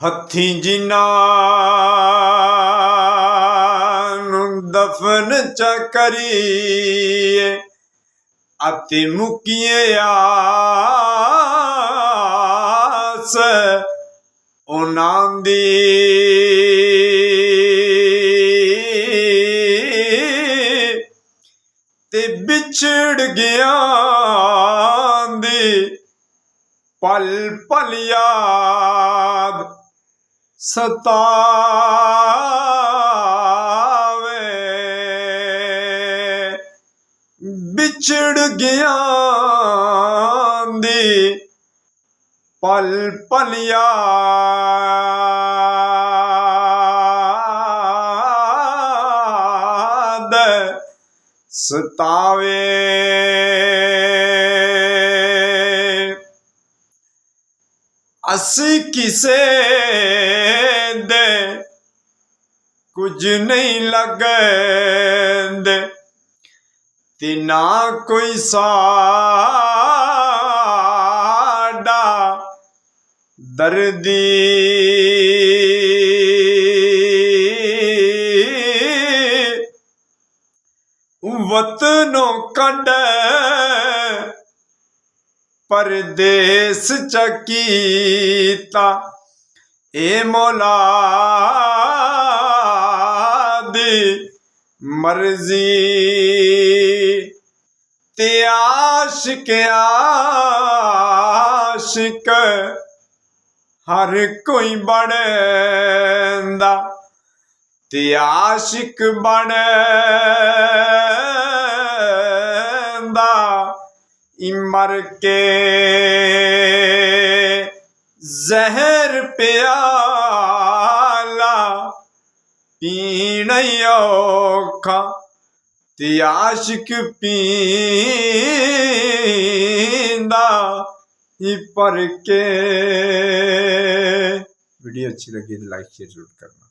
हत्थी जिन्हां नूं दफन च करीए अते मुक्कीए आस उन्हां दी ते बिछड़ गया दी पल पल याद सतावे। बिछड़ गया दी पल पल याद सतावे। असी किसे दे कुछ नहीं लगदे ते ना कोई साडा दर्दी। वतनों कड परदेस चकीता ए मौला दी मर्जी। ते आशिक आशिक हर कोई बनेंदा ते आशिक बनेंदा मर के जहर प्याला पीना औखा ते आशिक पींदा पर के। वीडियो अच्छी लगी तो लाइक शेयर जरूर करना।